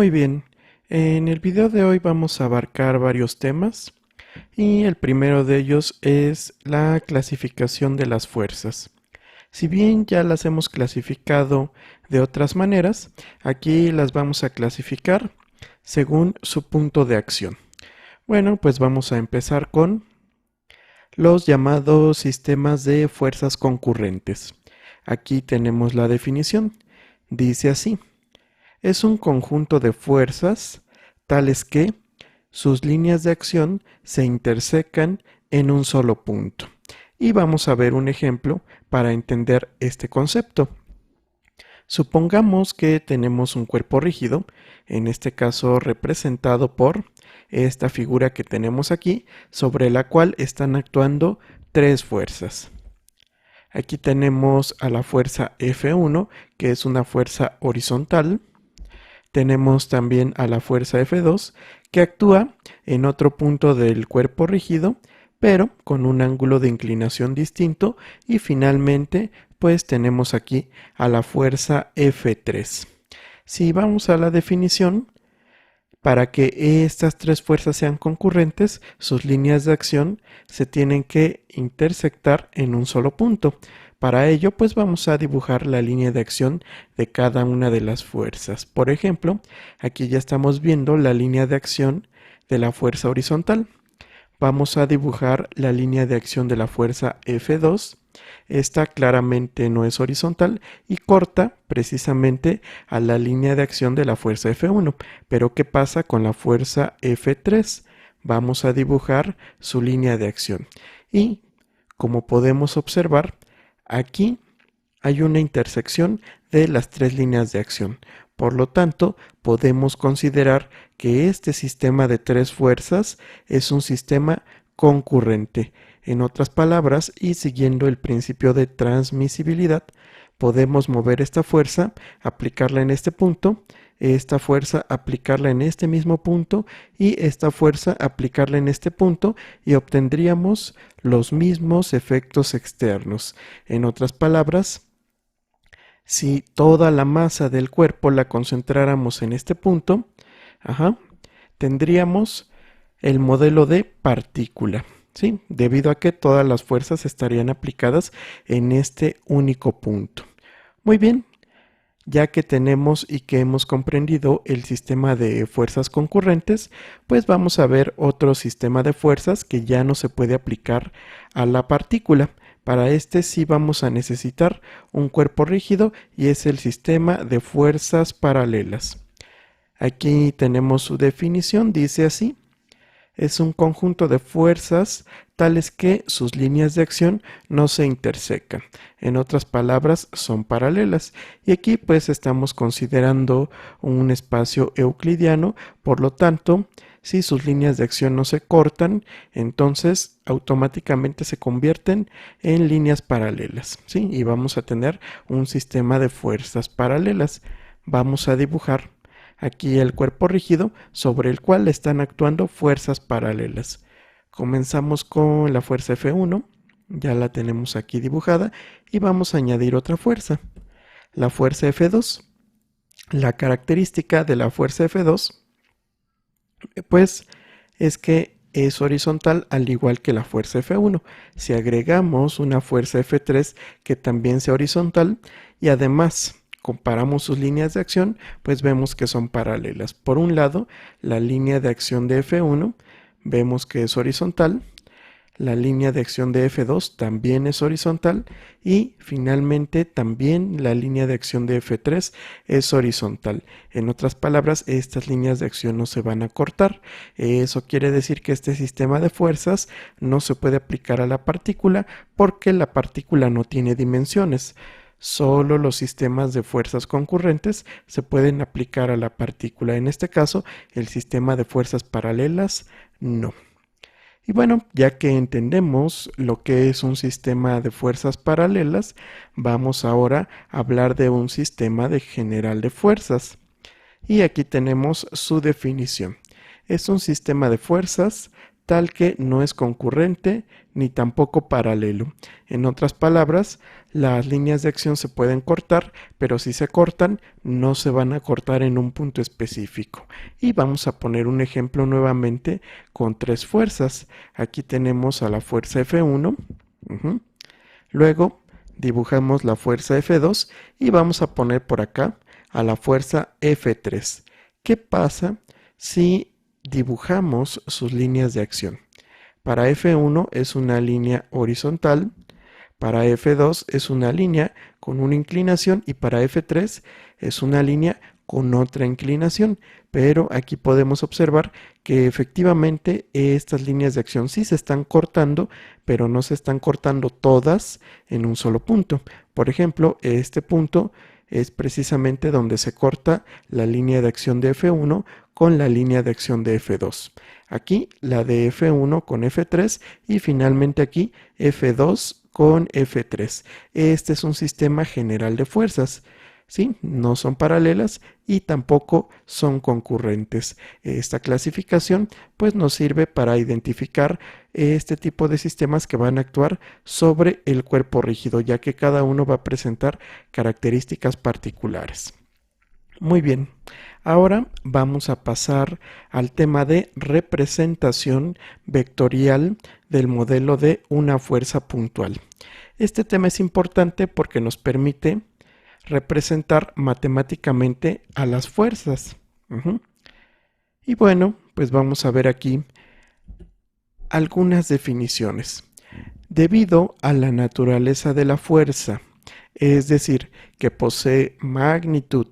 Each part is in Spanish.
Muy bien, en el video de hoy vamos a abarcar varios temas y el primero de ellos es la clasificación de las fuerzas. Si bien ya las hemos clasificado de otras maneras, aquí las vamos a clasificar según su punto de acción. Bueno, pues vamos a empezar con los llamados sistemas de fuerzas concurrentes. Aquí tenemos la definición. Dice así: es un conjunto de fuerzas tales que sus líneas de acción se intersecan en un solo punto. Y vamos a ver un ejemplo para entender este concepto. Supongamos que tenemos un cuerpo rígido, en este caso representado por esta figura que tenemos aquí, sobre la cual están actuando tres fuerzas. Aquí tenemos a la fuerza F1, que es una fuerza horizontal. Tenemos también a la fuerza F2, que actúa en otro punto del cuerpo rígido, pero con un ángulo de inclinación distinto. Y finalmente, pues tenemos aquí a la fuerza F3. Si vamos a la definición, para que estas tres fuerzas sean concurrentes, sus líneas de acción se tienen que intersectar en un solo punto. Para ello, pues vamos a dibujar la línea de acción de cada una de las fuerzas. Por ejemplo, aquí ya estamos viendo la línea de acción de la fuerza horizontal. Vamos a dibujar la línea de acción de la fuerza F2. Esta claramente no es horizontal y corta precisamente a la línea de acción de la fuerza F1. Pero ¿qué pasa con la fuerza F3? Vamos a dibujar su línea de acción. Y como podemos observar, aquí hay una intersección de las tres líneas de acción. Por lo tanto, podemos considerar que este sistema de tres fuerzas es un sistema concurrente. En otras palabras, y siguiendo el principio de transmisibilidad, podemos mover esta fuerza, aplicarla en este punto, esta fuerza aplicarla en este mismo punto y esta fuerza aplicarla en este punto, y obtendríamos los mismos efectos externos. En otras palabras, si toda la masa del cuerpo la concentráramos en este punto, tendríamos el modelo de partícula, ¿sí? Debido a que todas las fuerzas estarían aplicadas en este único punto. Muy bien, ya que tenemos y que hemos comprendido el sistema de fuerzas concurrentes, pues vamos a ver otro sistema de fuerzas que ya no se puede aplicar a la partícula. Para este sí vamos a necesitar un cuerpo rígido, y es el sistema de fuerzas paralelas. Aquí tenemos su definición, dice así: es un conjunto de fuerzas tales que sus líneas de acción no se intersecan. En otras palabras, son paralelas. Y aquí pues estamos considerando un espacio euclidiano. Por lo tanto, si sus líneas de acción no se cortan, entonces automáticamente se convierten en líneas paralelas, ¿sí? Y vamos a tener un sistema de fuerzas paralelas. Vamos a dibujar aquí el cuerpo rígido sobre el cual están actuando fuerzas paralelas. Comenzamos con la fuerza F1, ya la tenemos aquí dibujada, y vamos a añadir otra fuerza, la fuerza F2. La característica de la fuerza F2, pues, es que es horizontal al igual que la fuerza F1. Si agregamos una fuerza F3 que también sea horizontal y además comparamos sus líneas de acción, pues vemos que son paralelas. Por un lado, la línea de acción de F1 vemos que es horizontal, la línea de acción de F2 también es horizontal, y finalmente también la línea de acción de F3 es horizontal. En otras palabras, estas líneas de acción no se van a cortar. Eso quiere decir que este sistema de fuerzas no se puede aplicar a la partícula porque la partícula no tiene dimensiones. Solo los sistemas de fuerzas concurrentes se pueden aplicar a la partícula. En este caso, el sistema de fuerzas paralelas no. Y bueno, ya que entendemos lo que es un sistema de fuerzas paralelas, vamos ahora a hablar de un sistema de general de fuerzas. Y aquí tenemos su definición. Es un sistema de fuerzas tal que no es concurrente ni tampoco paralelo. En otras palabras, las líneas de acción se pueden cortar, pero si se cortan, no se van a cortar en un punto específico. Y vamos a poner un ejemplo nuevamente con tres fuerzas. Aquí tenemos a la fuerza F1. Luego dibujamos la fuerza F2 y vamos a poner por acá a la fuerza F3. ¿Qué pasa si dibujamos sus líneas de acción? Para F1 es una línea horizontal, para F2 es una línea con una inclinación y para F3 es una línea con otra inclinación. Pero aquí podemos observar que efectivamente estas líneas de acción sí se están cortando, pero no se están cortando todas en un solo punto. Por ejemplo, este punto es precisamente donde se corta la línea de acción de F1 con la línea de acción de F2. Aquí la de F1 con F3 y finalmente aquí F2 con F3. Este es un sistema general de fuerzas. ¿Sí? No son paralelas y tampoco son concurrentes. Esta clasificación pues nos sirve para identificar este tipo de sistemas que van a actuar sobre el cuerpo rígido, ya que cada uno va a presentar características particulares. Muy bien, ahora vamos a pasar al tema de representación vectorial del modelo de una fuerza puntual. Este tema es importante porque nos permite representar matemáticamente a las fuerzas. Y bueno, pues vamos a ver aquí algunas definiciones. Debido a la naturaleza de la fuerza, es decir, que posee magnitud,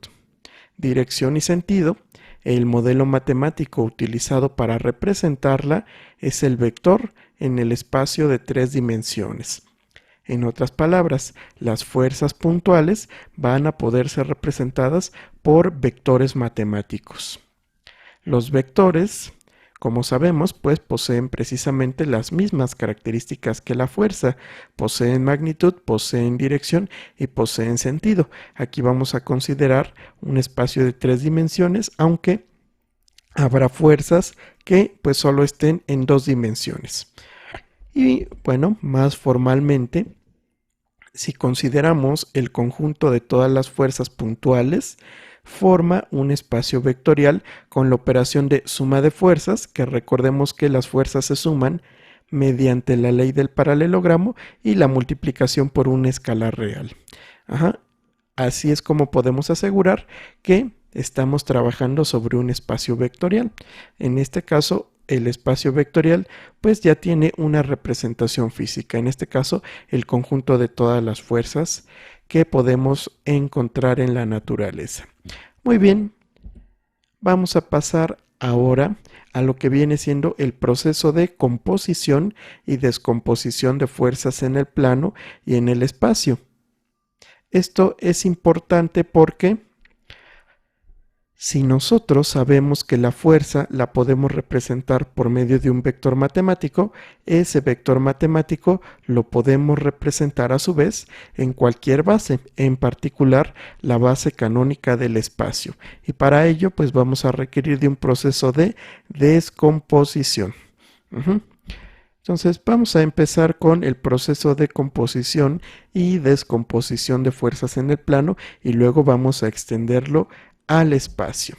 dirección y sentido, el modelo matemático utilizado para representarla es el vector en el espacio de 3 dimensiones. En otras palabras, las fuerzas puntuales van a poder ser representadas por vectores matemáticos. Los vectores, como sabemos, pues poseen precisamente las mismas características que la fuerza. Poseen magnitud, poseen dirección y poseen sentido. Aquí vamos a considerar un espacio de 3 dimensiones, aunque habrá fuerzas que pues solo estén en 2 dimensiones. Y bueno, más formalmente, si consideramos el conjunto de todas las fuerzas puntuales, forma un espacio vectorial con la operación de suma de fuerzas, que recordemos que las fuerzas se suman mediante la ley del paralelogramo y la multiplicación por una escalar real. Así es como podemos asegurar que estamos trabajando sobre un espacio vectorial. En este caso, el espacio vectorial pues ya tiene una representación física, en este caso el conjunto de todas las fuerzas que podemos encontrar en la naturaleza. Muy bien, vamos a pasar ahora a lo que viene siendo el proceso de composición y descomposición de fuerzas en el plano y en el espacio. Esto es importante porque si nosotros sabemos que la fuerza la podemos representar por medio de un vector matemático, ese vector matemático lo podemos representar a su vez en cualquier base, en particular la base canónica del espacio. Y para ello pues vamos a requerir de un proceso de descomposición. Entonces vamos a empezar con el proceso de composición y descomposición de fuerzas en el plano y luego vamos a extenderlo al espacio.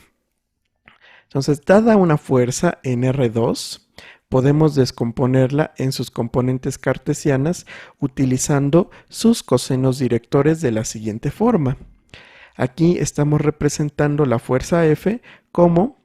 Entonces, dada una fuerza en R2, podemos descomponerla en sus componentes cartesianas utilizando sus cosenos directores de la siguiente forma. Aquí estamos representando la fuerza F como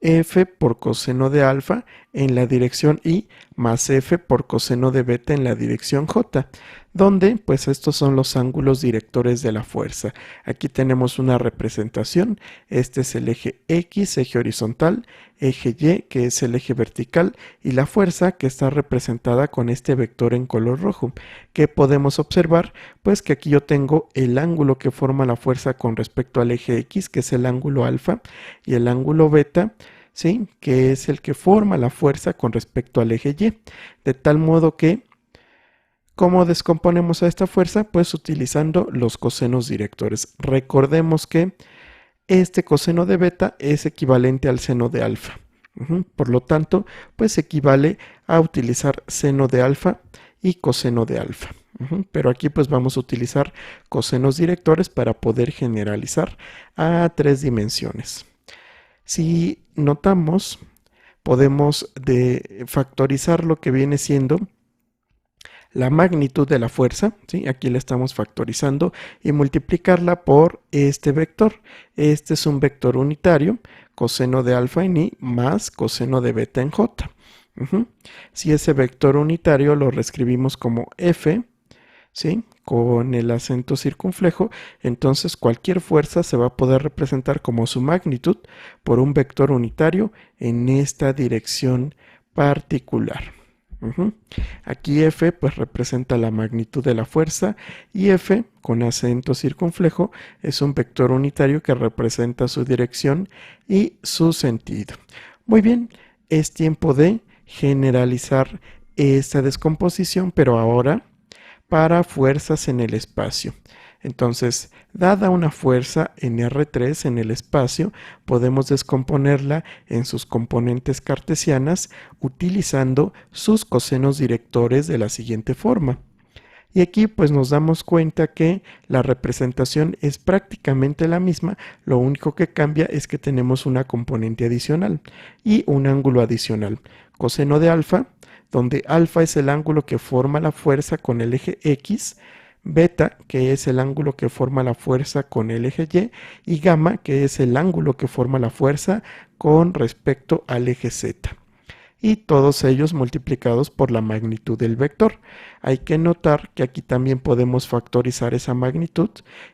F por coseno de alfa en la dirección Y más F por coseno de beta en la dirección J, donde pues estos son los ángulos directores de la fuerza. Aquí tenemos una representación, este es el eje X, eje horizontal, eje Y, que es el eje vertical, y la fuerza que está representada con este vector en color rojo. ¿Qué podemos observar? Pues que aquí yo tengo el ángulo que forma la fuerza con respecto al eje X, que es el ángulo alfa, y el ángulo beta, ¿sí?, que es el que forma la fuerza con respecto al eje Y. De tal modo que, ¿cómo descomponemos a esta fuerza? Pues utilizando los cosenos directores. Recordemos que este coseno de beta es equivalente al seno de alfa. Por lo tanto, pues equivale a utilizar seno de alfa y coseno de alfa. Pero aquí pues vamos a utilizar cosenos directores para poder generalizar a 3 dimensiones. Si notamos, podemos factorizar lo que viene siendo la magnitud de la fuerza, ¿sí? Aquí la estamos factorizando y multiplicarla por este vector. Este es un vector unitario, coseno de alfa en i más coseno de beta en j. Si ese vector unitario lo reescribimos como f, ¿sí? Con el acento circunflejo, entonces cualquier fuerza se va a poder representar como su magnitud por un vector unitario en esta dirección particular. Aquí F pues representa la magnitud de la fuerza y F con acento circunflejo es un vector unitario que representa su dirección y su sentido. Muy bien, es tiempo de generalizar esta descomposición, pero ahora para fuerzas en el espacio. Entonces, dada una fuerza en R3 en el espacio, podemos descomponerla en sus componentes cartesianas utilizando sus cosenos directores de la siguiente forma. Y aquí pues nos damos cuenta que la representación es prácticamente la misma, lo único que cambia es que tenemos una componente adicional y un ángulo adicional. Coseno de alfa, donde alfa es el ángulo que forma la fuerza con el eje X, beta, que es el ángulo que forma la fuerza con el eje Y, y gamma, que es el ángulo que forma la fuerza con respecto al eje Z. Y todos ellos multiplicados por la magnitud del vector. Hay que notar que aquí también podemos factorizar esa magnitud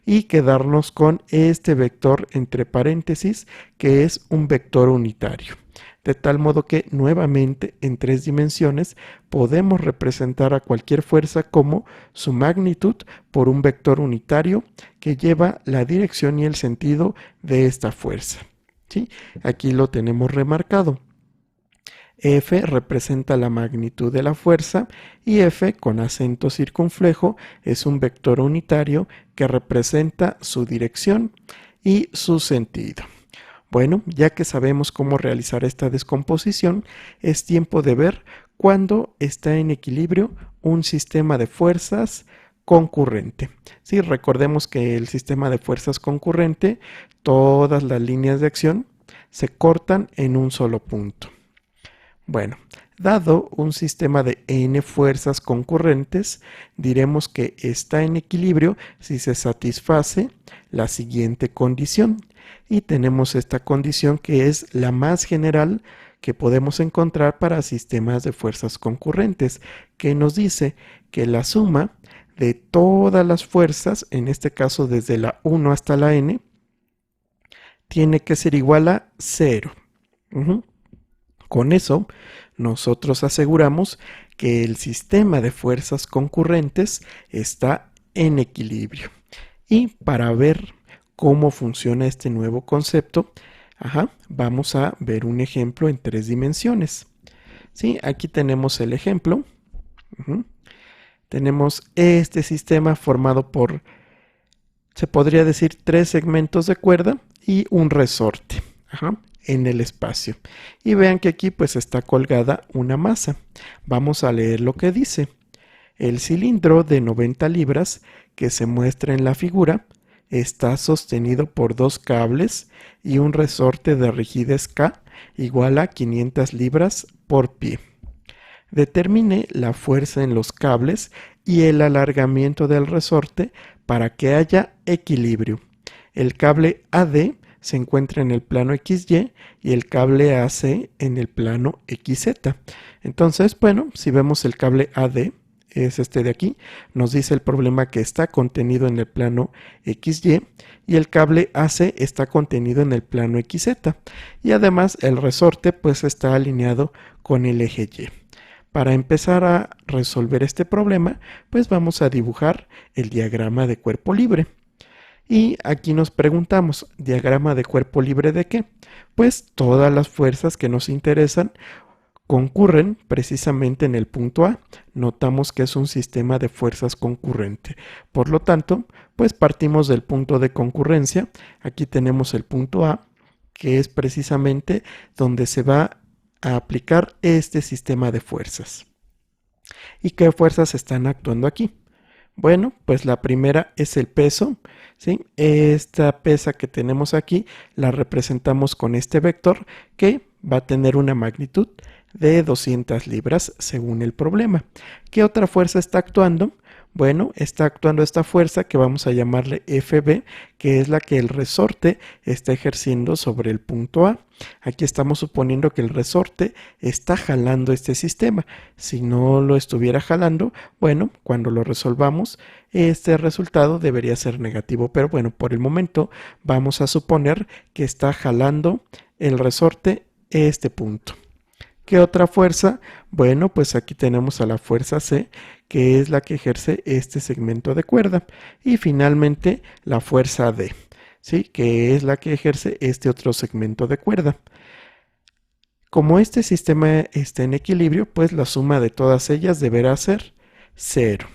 y quedarnos con este vector entre paréntesis, que es un vector unitario. De tal modo que nuevamente en 3 dimensiones podemos representar a cualquier fuerza como su magnitud por un vector unitario que lleva la dirección y el sentido de esta fuerza. ¿Sí? Aquí lo tenemos remarcado. F representa la magnitud de la fuerza y F con acento circunflejo es un vector unitario que representa su dirección y su sentido. Bueno, ya que sabemos cómo realizar esta descomposición, es tiempo de ver cuándo está en equilibrio un sistema de fuerzas concurrente. Sí, recordemos que el sistema de fuerzas concurrente, todas las líneas de acción se cortan en un solo punto. Bueno, dado un sistema de n fuerzas concurrentes, diremos que está en equilibrio si se satisface la siguiente condición. Y tenemos esta condición que es la más general que podemos encontrar para sistemas de fuerzas concurrentes, que nos dice que la suma de todas las fuerzas, en este caso desde la 1 hasta la n, tiene que ser igual a 0. Con eso, nosotros aseguramos que el sistema de fuerzas concurrentes está en equilibrio. Y para ver cómo funciona este nuevo concepto, vamos a ver un ejemplo en 3 dimensiones. ¿Sí? Aquí tenemos el ejemplo. Tenemos este sistema formado por, se podría decir, 3 segmentos de cuerda y un resorte en el espacio. Y vean que aquí pues está colgada una masa. Vamos a leer lo que dice. El cilindro de 90 libras que se muestra en la figura está sostenido por 2 cables y un resorte de rigidez K igual a 500 libras por pie. Determine la fuerza en los cables y el alargamiento del resorte para que haya equilibrio. El cable AD se encuentra en el plano XY y el cable AC en el plano XZ. Entonces, bueno, si vemos el cable AD, es este de aquí, nos dice el problema que está contenido en el plano XY y el cable AC está contenido en el plano XZ. Y además el resorte pues está alineado con el eje Y. Para empezar a resolver este problema, pues vamos a dibujar el diagrama de cuerpo libre. Y aquí nos preguntamos, ¿diagrama de cuerpo libre de qué? Pues todas las fuerzas que nos interesan concurren precisamente en el punto A. Notamos que es un sistema de fuerzas concurrente. Por lo tanto, pues partimos del punto de concurrencia. Aquí tenemos el punto A, que es precisamente donde se va a aplicar este sistema de fuerzas. ¿Y qué fuerzas están actuando aquí? Bueno, pues la primera es el peso, ¿sí? Esta pesa que tenemos aquí la representamos con este vector que va a tener una magnitud de 200 libras según el problema. ¿Qué otra fuerza está actuando? Bueno, está actuando esta fuerza que vamos a llamarle FB, que es la que el resorte está ejerciendo sobre el punto A. Aquí estamos suponiendo que el resorte está jalando este sistema. Si no lo estuviera jalando, bueno, cuando lo resolvamos, este resultado debería ser negativo. Pero bueno, por el momento vamos a suponer que está jalando el resorte este punto. ¿Qué otra fuerza? Bueno, pues aquí tenemos a la fuerza C, que es la que ejerce este segmento de cuerda. Y finalmente la fuerza D, ¿sí? Que es la que ejerce este otro segmento de cuerda. Como este sistema está en equilibrio, pues la suma de todas ellas deberá ser 0.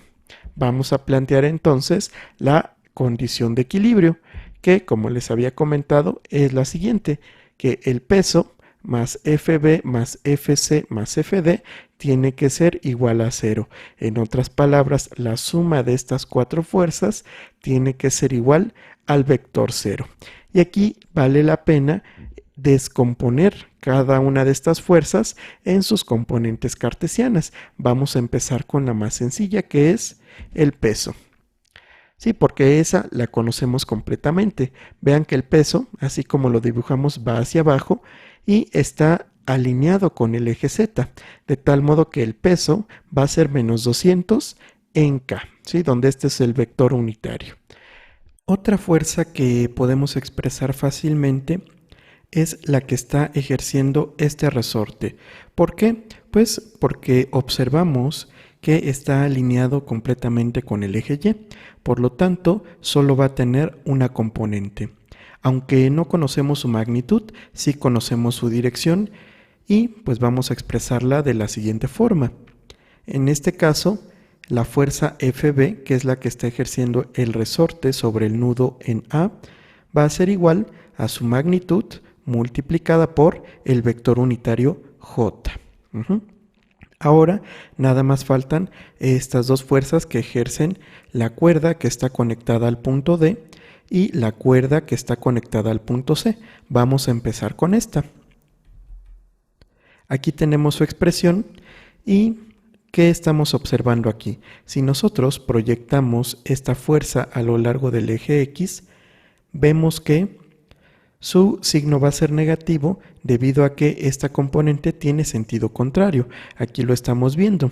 Vamos a plantear entonces la condición de equilibrio, que como les había comentado es la siguiente, que el peso más FB más FC más FD tiene que ser igual a 0. En otras palabras, la suma de estas cuatro fuerzas tiene que ser igual al vector 0. Y aquí vale la pena descomponer cada una de estas fuerzas en sus componentes cartesianas. Vamos a empezar con la más sencilla, que es el peso. Sí, porque esa la conocemos completamente. Vean que el peso, así como lo dibujamos, va hacia abajo y está alineado con el eje Z, de tal modo que el peso va a ser menos 200 en K, ¿sí? Donde este es el vector unitario. Otra fuerza que podemos expresar fácilmente es la que está ejerciendo este resorte. ¿Por qué? Pues porque observamos que está alineado completamente con el eje Y, por lo tanto solo va a tener una componente. Aunque no conocemos su magnitud, sí conocemos su dirección y pues vamos a expresarla de la siguiente forma. En este caso, la fuerza FB, que es la que está ejerciendo el resorte sobre el nudo en A, va a ser igual a su magnitud multiplicada por el vector unitario J. Ahora nada más faltan estas dos fuerzas que ejercen la cuerda que está conectada al punto D y la cuerda que está conectada al punto C. Vamos a empezar con esta. Aquí tenemos su expresión y ¿qué estamos observando aquí? Si nosotros proyectamos esta fuerza a lo largo del eje X, vemos que su signo va a ser negativo debido a que esta componente tiene sentido contrario. Aquí lo estamos viendo.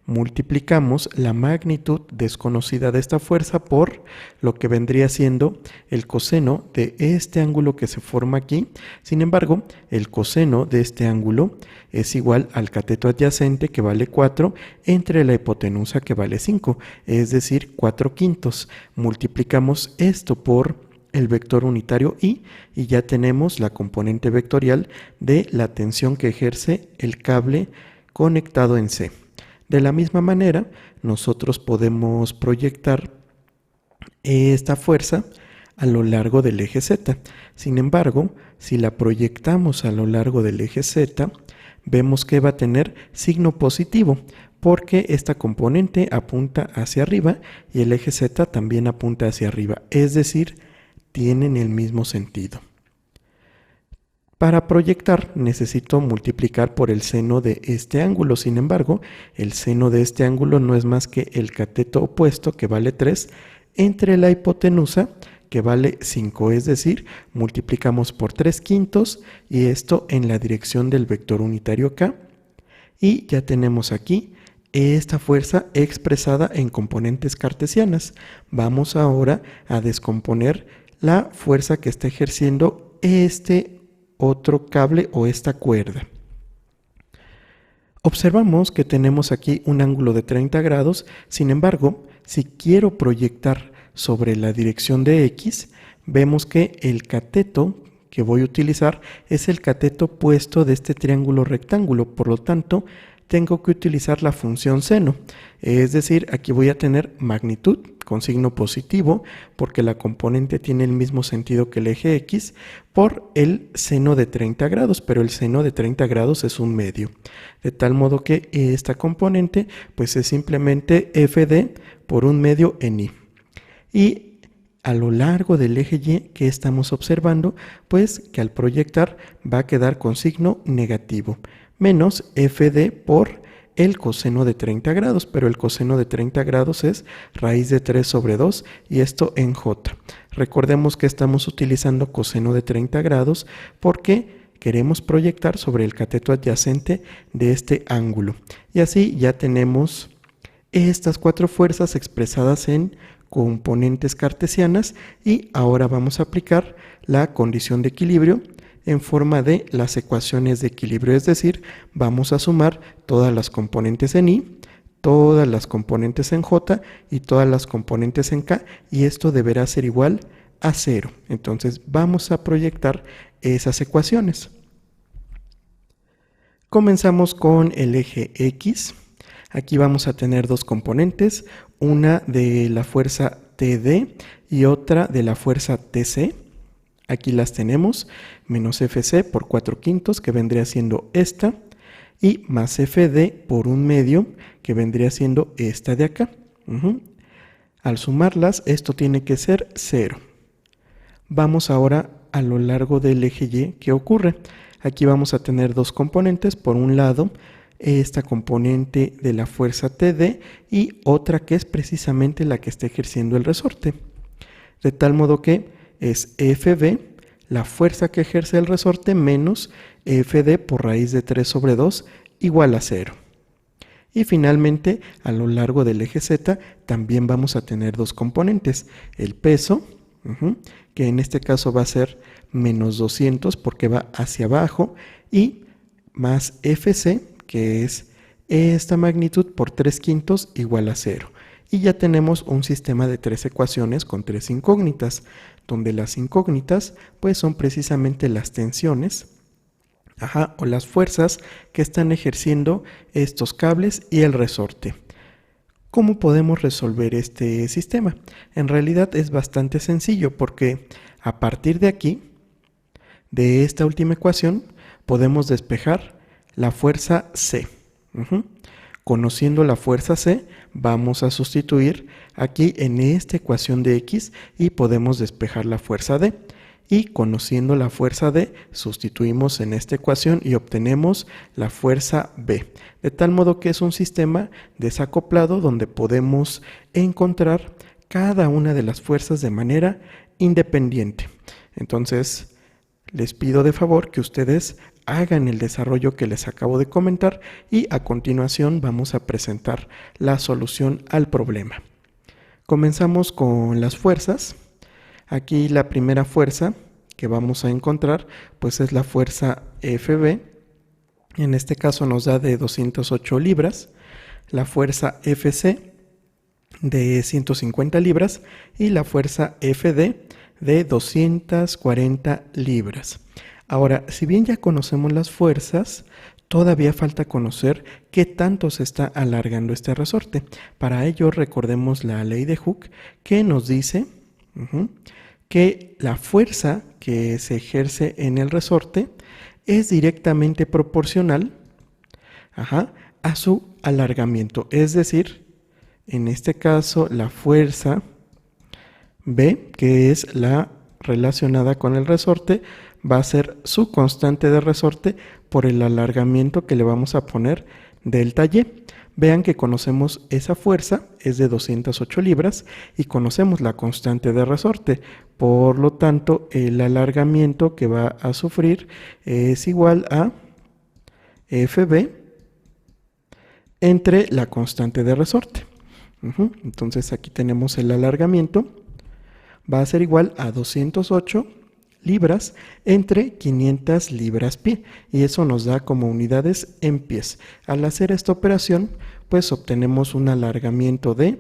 Multiplicamos la magnitud desconocida de esta fuerza por lo que vendría siendo el coseno de este ángulo que se forma aquí. Sin embargo, el coseno de este ángulo es igual al cateto adyacente, que vale 4, entre la hipotenusa, que vale 5, es decir, 4/5. Multiplicamos esto por el vector unitario y ya tenemos la componente vectorial de la tensión que ejerce el cable conectado en C. De la misma manera, nosotros podemos proyectar esta fuerza a lo largo del eje Z. Sin embargo, si la proyectamos a lo largo del eje Z, vemos que va a tener signo positivo, porque esta componente apunta hacia arriba y el eje Z también apunta hacia arriba, es decir, tienen el mismo sentido. Para proyectar necesito multiplicar por el seno de este ángulo. Sin embargo, el seno de este ángulo no es más que el cateto opuesto, que vale 3, entre la hipotenusa, que vale 5. Es decir, multiplicamos por 3/5 y esto en la dirección del vector unitario K. Y ya tenemos aquí esta fuerza expresada en componentes cartesianas. Vamos ahora a descomponer la fuerza que está ejerciendo este otro cable o esta cuerda. Observamos que tenemos aquí un ángulo de 30 grados, sin embargo, si quiero proyectar sobre la dirección de X, vemos que el cateto que voy a utilizar es el cateto opuesto de este triángulo rectángulo, por lo tanto, tengo que utilizar la función seno. Es decir, aquí voy a tener magnitud con signo positivo, porque la componente tiene el mismo sentido que el eje X, por el seno de 30 grados, pero el seno de 30 grados es un medio. De tal modo que esta componente pues es simplemente f de por un medio en y. Y a lo largo del eje Y que estamos observando, pues que al proyectar va a quedar con signo negativo, menos f de por el coseno de 30 grados, pero el coseno de 30 grados es raíz de 3 sobre 2 y esto en J. Recordemos que estamos utilizando coseno de 30 grados porque queremos proyectar sobre el cateto adyacente de este ángulo. Y así ya tenemos estas cuatro fuerzas expresadas en componentes cartesianas y ahora vamos a aplicar la condición de equilibrio en forma de las ecuaciones de equilibrio, es decir, vamos a sumar todas las componentes en y, todas las componentes en j y todas las componentes en k, y esto deberá ser igual a 0. Entonces vamos a proyectar esas ecuaciones. Comenzamos con el eje X. Aquí vamos a tener dos componentes, una de la fuerza TD y otra de la fuerza TC. Aquí las tenemos, menos FC por 4/5, que vendría siendo esta, y más FD por 1/2, que vendría siendo esta de acá. Al sumarlas, esto tiene que ser 0. Vamos ahora a lo largo del eje Y. ¿Qué ocurre? Aquí vamos a tener dos componentes. Por un lado, esta componente de la fuerza TD y otra que es precisamente la que está ejerciendo el resorte. De tal modo que es FB, la fuerza que ejerce el resorte, menos FD por raíz de 3 sobre 2 igual a 0. Y finalmente, a lo largo del eje Z también vamos a tener dos componentes. El peso, que en este caso va a ser menos 200 porque va hacia abajo, y más FC, que es esta magnitud por 3/5 igual a 0. Y ya tenemos un sistema de tres ecuaciones con tres incógnitas, donde las incógnitas pues son precisamente las tensiones o las fuerzas que están ejerciendo estos cables y el resorte. ¿Cómo podemos resolver este sistema? En realidad es bastante sencillo porque a partir de aquí, de esta última ecuación, podemos despejar la fuerza C. Conociendo la fuerza C, vamos a sustituir aquí en esta ecuación de X y podemos despejar la fuerza D. Y conociendo la fuerza D, sustituimos en esta ecuación y obtenemos la fuerza B. De tal modo que es un sistema desacoplado donde podemos encontrar cada una de las fuerzas de manera independiente. Entonces, les pido de favor que ustedes hagan el desarrollo que les acabo de comentar y a continuación vamos a presentar la solución al problema. Comenzamos con las fuerzas. Aquí la primera fuerza que vamos a encontrar pues es la fuerza FB. En este caso nos da de 208 libras. La fuerza FC de 150 libras y la fuerza FD de 240 libras. Ahora, si bien ya conocemos las fuerzas, todavía falta conocer qué tanto se está alargando este resorte. Para ello recordemos la ley de Hooke que nos dice que la fuerza que se ejerce en el resorte es directamente proporcional a su alargamiento. Es decir, en este caso la fuerza B, que es la relacionada con el resorte, va a ser su constante de resorte por el alargamiento que le vamos a poner delta Y. Vean que conocemos esa fuerza, es de 208 libras, y conocemos la constante de resorte. Por lo tanto, el alargamiento que va a sufrir es igual a FB entre la constante de resorte. Entonces aquí tenemos el alargamiento. Va a ser igual a 208 libras entre 500 libras pie, y eso nos da como unidades en pies. Al hacer esta operación, pues obtenemos un alargamiento de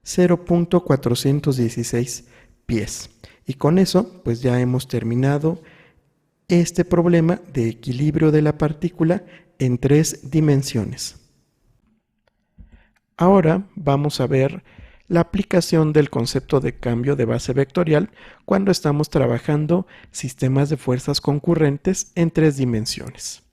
0.416 pies. Y con eso, pues ya hemos terminado este problema de equilibrio de la partícula en 3 dimensiones. Ahora vamos a ver la aplicación del concepto de cambio de base vectorial cuando estamos trabajando sistemas de fuerzas concurrentes en 3 dimensiones.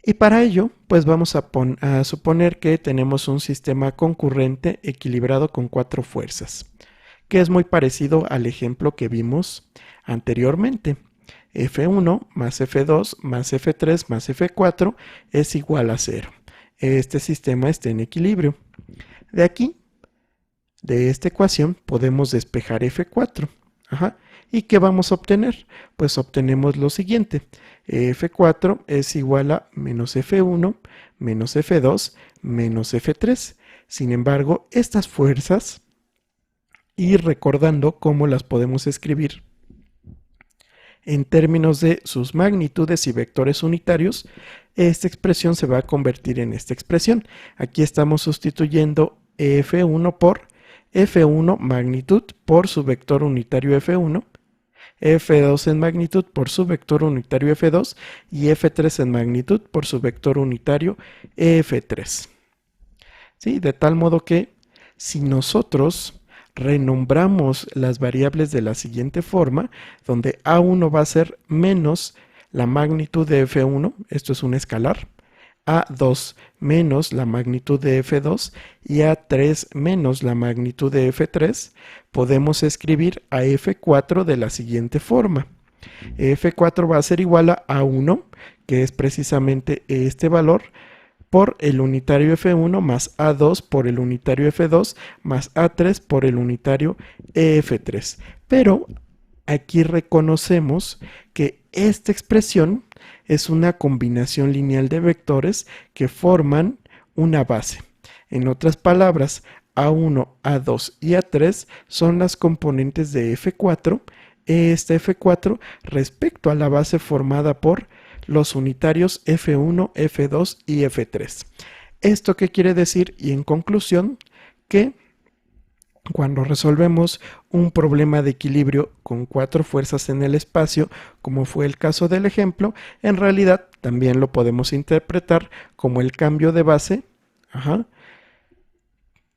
Y para ello, pues vamos a suponer que tenemos un sistema concurrente equilibrado con 4 fuerzas, que es muy parecido al ejemplo que vimos anteriormente. F1 más F2 más F3 más F4 es igual a 0. Este sistema está en equilibrio. De aquí, de esta ecuación, podemos despejar F4. ¿Y qué vamos a obtener? Pues obtenemos lo siguiente. F4 es igual a menos F1 menos F2 menos F3. Sin embargo, estas fuerzas, y recordando cómo las podemos escribir en términos de sus magnitudes y vectores unitarios, esta expresión se va a convertir en esta expresión. Aquí estamos sustituyendo F1 por F1 magnitud por su vector unitario F1, F2 en magnitud por su vector unitario F2 y F3 en magnitud por su vector unitario F3. ¿Sí? De tal modo que si nosotros renombramos las variables de la siguiente forma, donde A1 va a ser menos la magnitud de F1, esto es un escalar, A2 menos la magnitud de F2 y A3 menos la magnitud de F3, podemos escribir a F4 de la siguiente forma. F4 va a ser igual a A1, que es precisamente este valor, por el unitario F1 más A2 por el unitario F2 más A3 por el unitario F3. Pero aquí reconocemos que esta expresión es una combinación lineal de vectores que forman una base. En otras palabras, A1, A2 y A3 son las componentes de F4, esta F4 respecto a la base formada por los unitarios F1, F2 y F3. ¿Esto qué quiere decir? Y en conclusión, que cuando resolvemos un problema de equilibrio con 4 fuerzas en el espacio, como fue el caso del ejemplo, en realidad también lo podemos interpretar como el cambio de base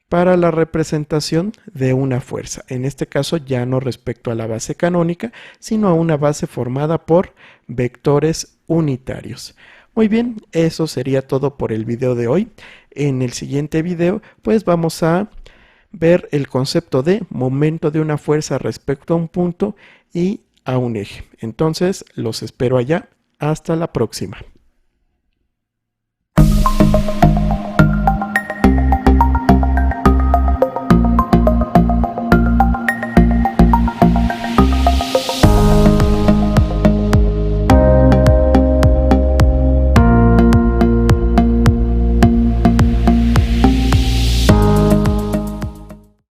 para la representación de una fuerza. En este caso ya no respecto a la base canónica, sino a una base formada por vectores unitarios. Muy bien, eso sería todo por el video de hoy. En el siguiente video, pues vamos a ver el concepto de momento de una fuerza respecto a un punto y a un eje. Entonces, los espero allá. Hasta la próxima.